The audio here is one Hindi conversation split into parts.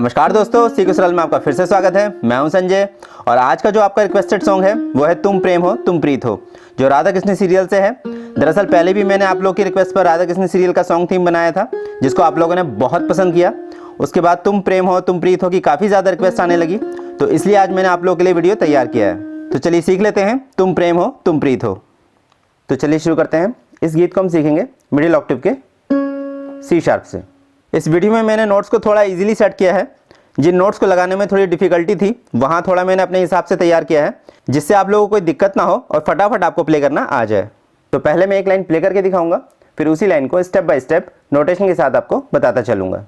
नमस्कार दोस्तों, सीखो सरल में आपका फिर से स्वागत है। मैं हूं संजय और आज का जो आपका रिक्वेस्टेड सॉन्ग है वो है तुम प्रेम हो तुम प्रीत हो, जो राधा कृष्ण सीरियल से है। दरअसल पहले भी मैंने आप लोगों की रिक्वेस्ट पर राधा कृष्ण सीरियल का सॉन्ग थीम बनाया था, जिसको आप लोगों ने बहुत पसंद किया। उसके बाद तुम प्रेम हो तुम प्रीत हो की काफ़ी ज़्यादा रिक्वेस्ट आने लगी, तो इसलिए आज मैंने आप लोगों के लिए वीडियो तैयार किया है। तो चलिए सीख लेते हैं तुम प्रेम हो तुम प्रीत हो। तो चलिए शुरू करते हैं। इस गीत को हम सीखेंगे मिडिल ऑक्टेव के सी शार्प से। इस वीडियो में मैंने नोट्स को थोड़ा इजीली सेट किया है। जिन नोट्स को लगाने में थोड़ी डिफिकल्टी थी वहाँ थोड़ा मैंने अपने हिसाब से तैयार किया है, जिससे आप लोगों को कोई दिक्कत ना हो और फटाफट आपको प्ले करना आ जाए। तो पहले मैं एक लाइन प्ले करके दिखाऊंगा, फिर उसी लाइन को स्टेप बाय स्टेप नोटेशन के साथ आपको बताता चलूँगा।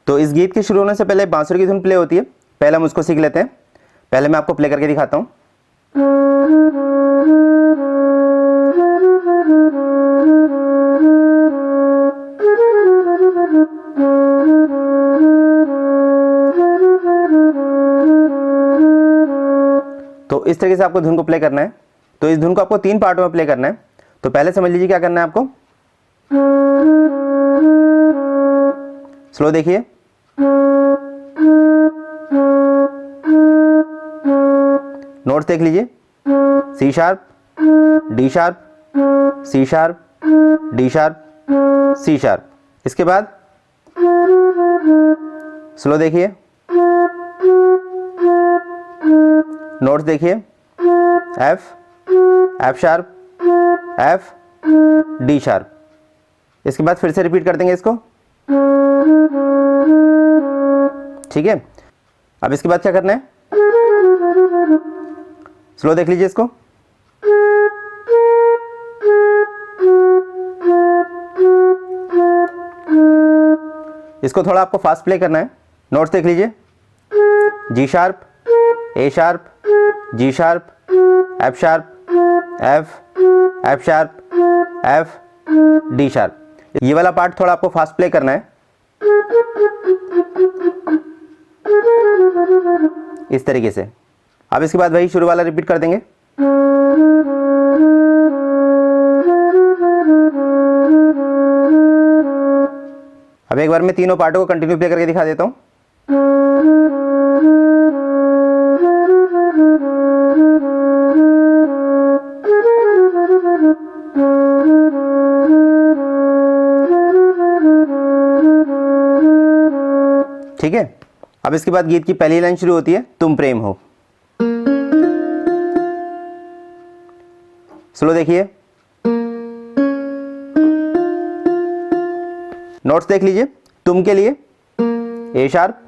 तो इस गीत के शुरू होने से पहले बांसुरी की धुन प्ले होती है, पहले हम उसको सीख लेते हैं। पहले मैं आपको प्ले करके दिखाता हूँ। तो इस तरीके से आपको धुन को प्ले करना है। तो इस धुन को आपको 3 पार्टों में प्ले करना है। तो पहले समझ लीजिए क्या करना है आपको। स्लो देखिए, नोट्स देख लीजिए। C sharp, D sharp, C sharp, D sharp, C sharp. इसके बाद स्लो देखिए, नोट्स देखिए। F, F sharp, F, D sharp. इसके बाद फिर से रिपीट कर देंगे इसको। ठीक है। अब इसके बाद क्या करना है, स्लो देख लीजिए इसको। इसको थोड़ा आपको फास्ट प्ले करना है। नोट्स देख लीजिए। G sharp, A sharp, G sharp, F sharp, F, F sharp, F, D sharp. ये वाला पार्ट थोड़ा आपको फास्ट प्ले करना है, इस तरीके से। अब इसके बाद वही शुरू वाला रिपीट कर देंगे। अब एक बार मैं तीनों पार्टों को कंटिन्यू प्ले करके दिखा देता हूं। ठीक है। अब इसके बाद गीत की पहली लाइन शुरू होती है तुम प्रेम हो। स्लो देखिए, नोट्स देख लीजिए। तुम के लिए ए sharp,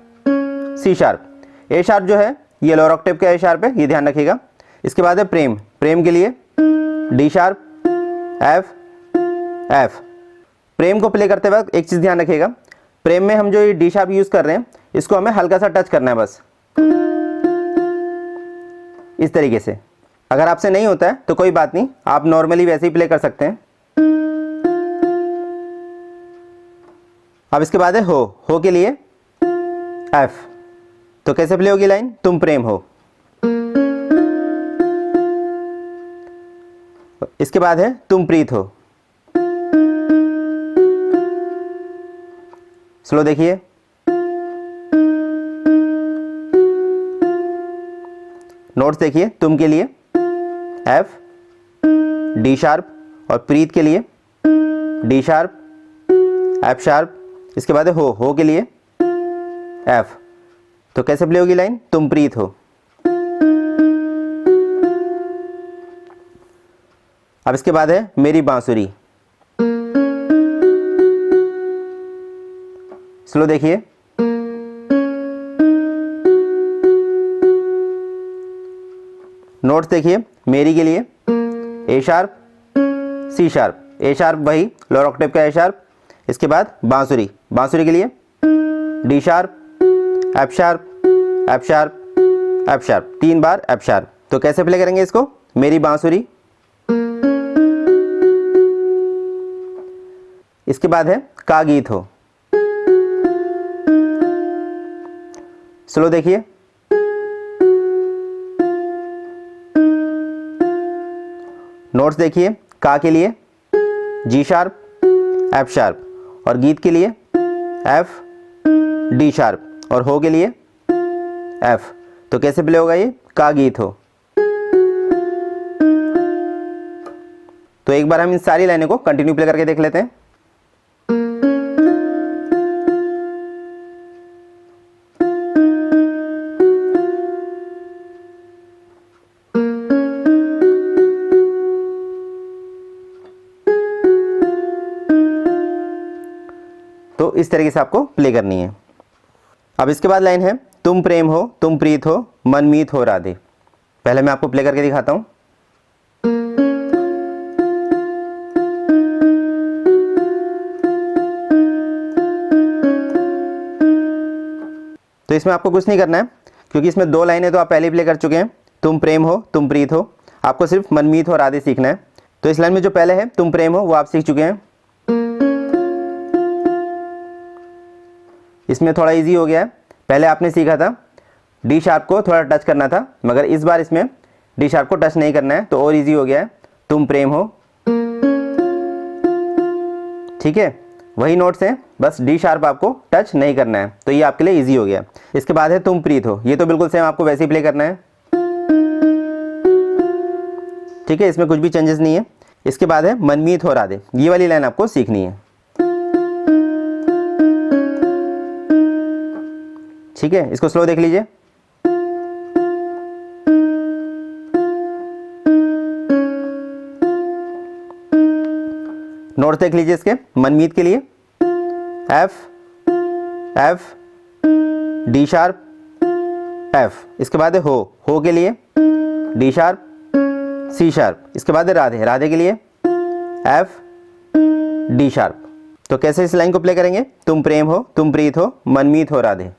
C sharp. A sharp जो है ये लोअर ऑक्टेव का ए शार्प है, ये ध्यान रखिएगा। इसके बाद है प्रेम, प्रेम के लिए डी शार्प, एफ, एफ। प्रेम को प्ले करते वक्त एक चीज ध्यान रखिएगा, प्रेम में हम जो ये डी शार्प यूज कर रहे हैं इसको हमें हल्का सा टच करना है, बस इस तरीके से। अगर आपसे नहीं होता है तो कोई बात नहीं, आप नॉर्मली वैसे ही प्ले कर सकते हैं। अब इसके बाद है हो के लिए एफ। तो कैसे प्ले होगी लाइन, तुम प्रेम हो। इसके बाद है तुम प्रीत हो। स्लो देखिए, नोट्स देखिए। तुम के लिए एफ, डी शार्प और प्रीत के लिए डी शार्प, एफ शार्प। इसके बाद है हो के लिए एफ। तो कैसे प्ले होगी लाइन, तुम प्रीत हो। अब इसके बाद है मेरी बांसुरी। स्लो देखिए, नोट्स देखिए। मेरी के लिए ए sharp, C sharp, A sharp वही लोअर ऑक्टेव का ए शार्प। इसके बाद बांसुरी, बांसुरी के लिए D sharp, F sharp, F sharp, F sharp, 3 बार एफ शार्प। तो कैसे प्ले करेंगे इसको, मेरी बांसुरी। इसके बाद है का गीत हो। स्लो देखिए, नोट्स देखिए। का के लिए जी शार्प, एफ शार्प और गीत के लिए एफ, डी शार्प और हो के लिए एफ। तो कैसे प्ले होगा ये? का गीत हो। तो एक बार हम इन सारी लाइनों को कंटिन्यू प्ले करके देख लेते हैं। तो इस तरीके से आपको प्ले करनी है। अब इसके बाद लाइन है तुम प्रेम हो तुम प्रीत हो मनमीत हो राधे। पहले मैं आपको प्ले करके दिखाता हूं। तो इसमें आपको कुछ नहीं करना है, क्योंकि इसमें 2 लाइनें तो आप पहले प्ले कर चुके हैं। तुम प्रेम हो तुम प्रीत हो, आपको सिर्फ मनमीत हो राधे सीखना है। तो इस लाइन में जो पहले है तुम प्रेम हो वो आप सीख चुके हैं। इसमें थोड़ा इजी हो गया है। पहले आपने सीखा था डी शार्प को थोड़ा टच करना था, मगर इस बार इसमें डी शार्प को टच नहीं करना है, तो और इजी हो गया है। तुम प्रेम हो, ठीक है, वही नोट्स हैं, बस डी शार्प आपको टच नहीं करना है, तो ये आपके लिए इजी हो गया। इसके बाद है तुम प्रीत हो, ये तो बिल्कुल सेम आपको वैसे ही प्ले करना है, ठीक है, इसमें कुछ भी चेंजेस नहीं है। इसके बाद है मनमीत हो राधे, ये वाली लाइन आपको सीखनी है, ठीक है। इसको स्लो देख लीजिए। नोट्स देख लीजिए इसके। मनमीत के लिए F F D sharp F. इसके बाद है हो के लिए डी शार्प सी शार्प। इसके बाद है राधे, राधे के लिए एफ डी शार्प। तो कैसे इस लाइन को प्ले करेंगे? तुम प्रेम हो तुम प्रीत हो मनमीत हो राधे।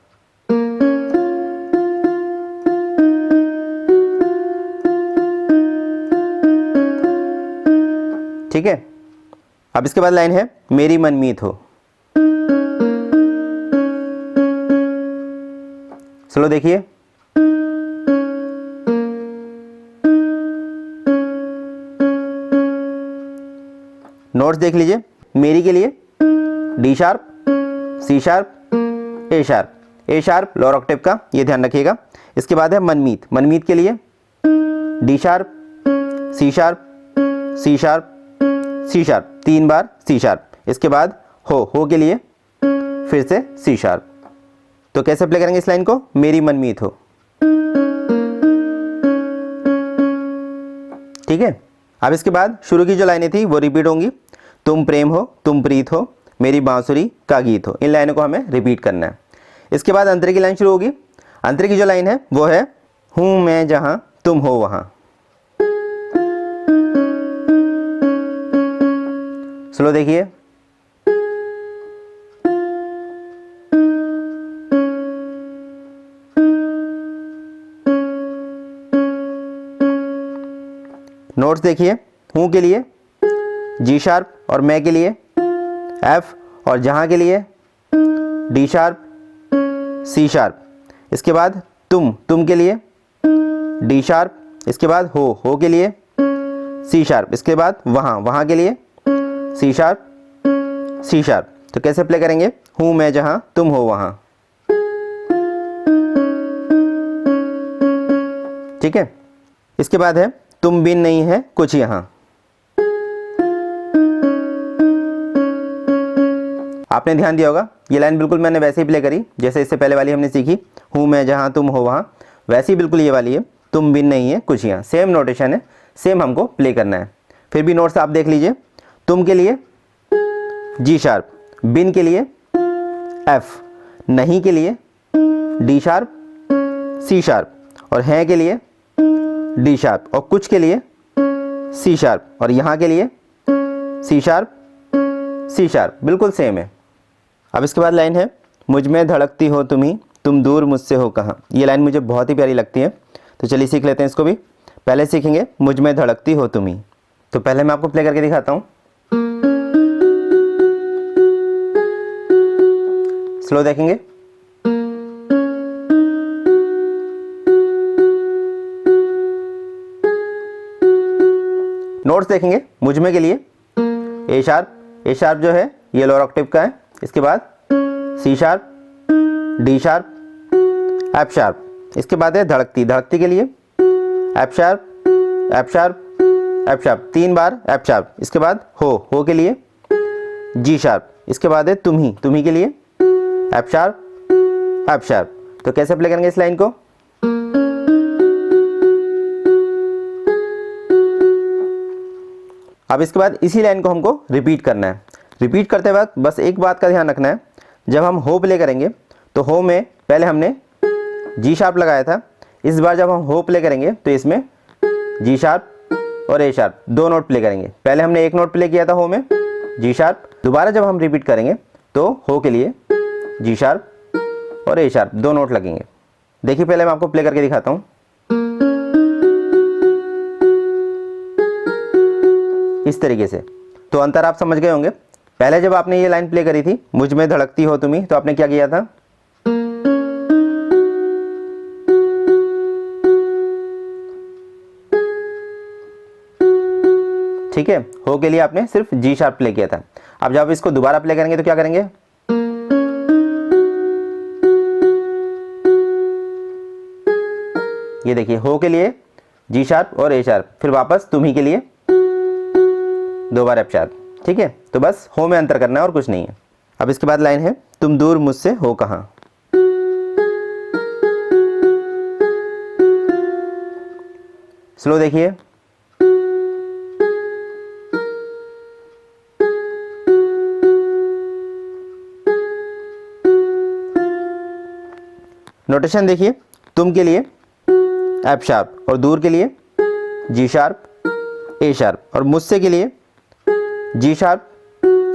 ठीक है। अब इसके बाद लाइन है मेरी मनमीत हो। स्लो देखिए। नोट्स देख लीजिए। मेरी के लिए D sharp C sharp A sharp. A sharp lower octave का, ये ध्यान रखिएगा। इसके बाद है मनमीत, मनमीत के लिए D sharp C sharp C sharp C sharp, 3 बार सी शार्प। इसके बाद हो के लिए फिर से सी शार्प। तो कैसे प्ले करेंगे इस लाइन को? मेरी मनमीत हो, ठीक है। अब इसके बाद शुरू की जो लाइनें थी वो रिपीट होंगी। तुम प्रेम हो तुम प्रीत हो मेरी बांसुरी का गीत हो, इन लाइनों को हमें रिपीट करना है। इसके बाद अंतरे की लाइन शुरू होगी। अंतरे की जो लाइन है वो है हूं मैं जहां तुम हो वहां। स्लो देखिए। नोट्स देखिए। हूं के लिए जी शार्प और मैं के लिए एफ, और जहां के लिए डी शार्प सी शार्प। इसके बाद तुम के लिए डी शार्प। इसके बाद हो के लिए सी शार्प। इसके बाद वहां के लिए सी शार्प सी शार्प। तो कैसे प्ले करेंगे? हूं मैं जहां तुम हो वहां, ठीक है। इसके बाद है तुम बिन नहीं है कुछ यहां। आपने ध्यान दिया होगा ये लाइन बिल्कुल मैंने वैसे ही प्ले करी जैसे इससे पहले वाली हमने सीखी। हूं मैं जहां तुम हो वहां, वैसे ही बिल्कुल ये वाली है। तुम बिन नहीं है कुछ यहां, सेम नोटेशन है, सेम हमको प्ले करना है। फिर भी नोट्स आप देख लीजिए। तुम के लिए जी शार्प, बिन के लिए एफ, नहीं के लिए डी शार्प सी शार्प, और हैं के लिए डी शार्प, और कुछ के लिए सी शार्प, और यहाँ के लिए सी शार्प सी शार्प, बिल्कुल सेम है। अब इसके बाद लाइन है मुझ में धड़कती हो तुम्ही तुम दूर मुझसे हो कहाँ। ये लाइन मुझे बहुत ही प्यारी लगती है, तो चलिए सीख लेते हैं इसको भी। पहले सीखेंगे मुझ में धड़कती हो तुम्ही। तो पहले मैं आपको प्ले करके दिखाता हूँ। स्लो देखेंगे। नोट्स देखेंगे। मुझ में के लिए ए शार्प जो है ये लोअर ऑक्टेव का है। इसके बाद C sharp D sharp F sharp. इसके बाद है धड़कती, धड़कती के लिए F sharp, F sharp, F sharp, 3 बार एफ शार्प। इसके बाद हो के लिए जी शार्प। इसके बाद है तुम्ही के लिए एफ शार्प, एफ शार्प। तो कैसे प्ले करेंगे इस लाइन को? अब इसके बाद इसी लाइन को हमको रिपीट करना है। रिपीट करते वक्त बस एक बात का ध्यान रखना है, जब हम हो प्ले करेंगे तो हो में पहले हमने जी शार्प लगाया था, इस बार जब हम हो प्ले करेंगे तो इसमें जी शार्प और ए शार्प 2 नोट प्ले करेंगे। पहले हमने 1 नोट प्ले किया था हो में, जी शार्प। दोबारा जब हम रिपीट करेंगे तो हो के लिए जी शार्प और ए शार्प 2 नोट लगेंगे। देखिए पहले मैं आपको प्ले करके दिखाता हूँ। इस तरीके से। तो अंतर आप समझ गए होंगे। पहले जब आपने ये लाइन प्ले करी थी, मुझ में धड़कती हो तुम्ही, तो आपने क्या किया था? ठीक है, हो के लिए आपने सिर्फ जी शार्प प्ले किया था। अब जब इसको दोबारा प्ले करेंगे तो क्या करेंगे? ये देखिए, हो के लिए जी शार्प और ए शार्प, फिर वापस तुम्ही के लिए 2 बार एफ शार्प। ठीक है, तो बस हो में अंतर करना है और कुछ नहीं है। अब इसके बाद लाइन है तुम दूर मुझसे हो कहां। स्लो देखिए। नोटेशन देखिए, तुम के लिए एफ शार्प और दूर के लिए जी शार्प, ए शार्प, और मुझसे के लिए जी sharp,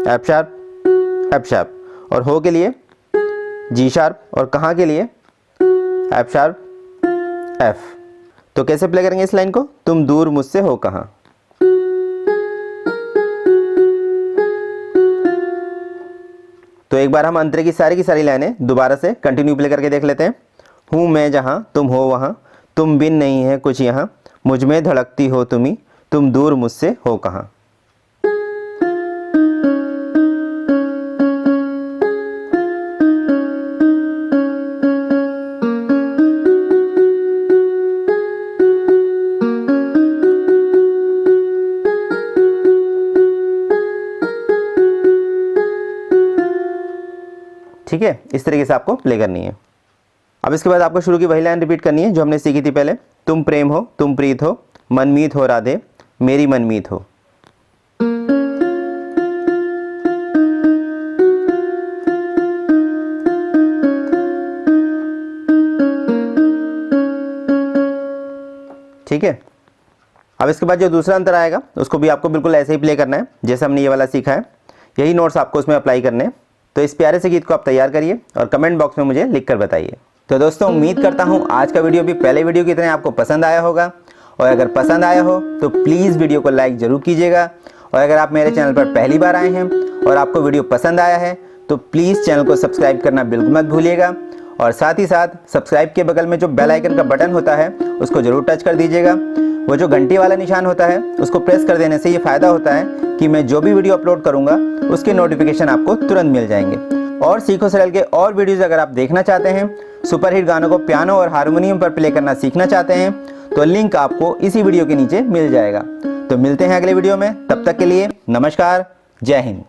F sharp, F sharp, और हो के लिए जी शार्प, और कहाँ के लिए एफ शार्प, एफ। तो कैसे प्ले करेंगे इस लाइन को? तुम दूर मुझसे हो कहाँ। तो एक बार हम अंतरे की सारी लाइनें दोबारा से कंटिन्यू प्ले करके देख लेते हैं। हूँ मैं जहाँ, तुम हो वहाँ, तुम बिन नहीं है कुछ यहाँ, मुझ में धड़कती हो तुम्ही, तुम दूर मुझसे हो कहाँ। ठीक है, इस तरीके से आपको प्ले करनी है। अब इसके बाद आपको शुरू की वही लाइन रिपीट करनी है जो हमने सीखी थी पहले। तुम प्रेम हो, तुम प्रीत हो, मनमीत हो राधे, मेरी मनमीत हो। ठीक है, अब इसके बाद जो दूसरा अंतर आएगा उसको भी आपको बिल्कुल ऐसे ही प्ले करना है जैसे हमने ये वाला सीखा है। यही नोट्स आपको उसमें अप्लाई करने हैं। तो इस प्यारे से गीत को आप तैयार करिए और कमेंट बॉक्स में मुझे लिख कर बताइए। तो दोस्तों, उम्मीद करता हूँ आज का वीडियो भी पहले वीडियो की तरह आपको पसंद आया होगा, और अगर पसंद आया हो तो प्लीज़ वीडियो को लाइक ज़रूर कीजिएगा। और अगर आप मेरे चैनल पर पहली बार आए हैं और आपको वीडियो पसंद आया है तो प्लीज़ चैनल को सब्सक्राइब करना बिल्कुल मत भूलिएगा, और साथ ही साथ सब्सक्राइब के बगल में जो बेल आइकन का बटन होता है उसको ज़रूर टच कर दीजिएगा। वो जो घंटी वाला निशान होता है उसको प्रेस कर देने से ये फ़ायदा होता है कि मैं जो भी वीडियो अपलोड करूँगा उसके नोटिफिकेशन आपको तुरंत मिल जाएंगे। और सीखो सरल के और वीडियोज़ अगर आप देखना चाहते हैं, सुपरहिट गानों को पियानो और हारमोनियम पर प्ले करना सीखना चाहते हैं, तो लिंक आपको इसी वीडियो के नीचे मिल जाएगा। तो मिलते हैं अगले वीडियो में, तब तक के लिए नमस्कार, जय हिंद।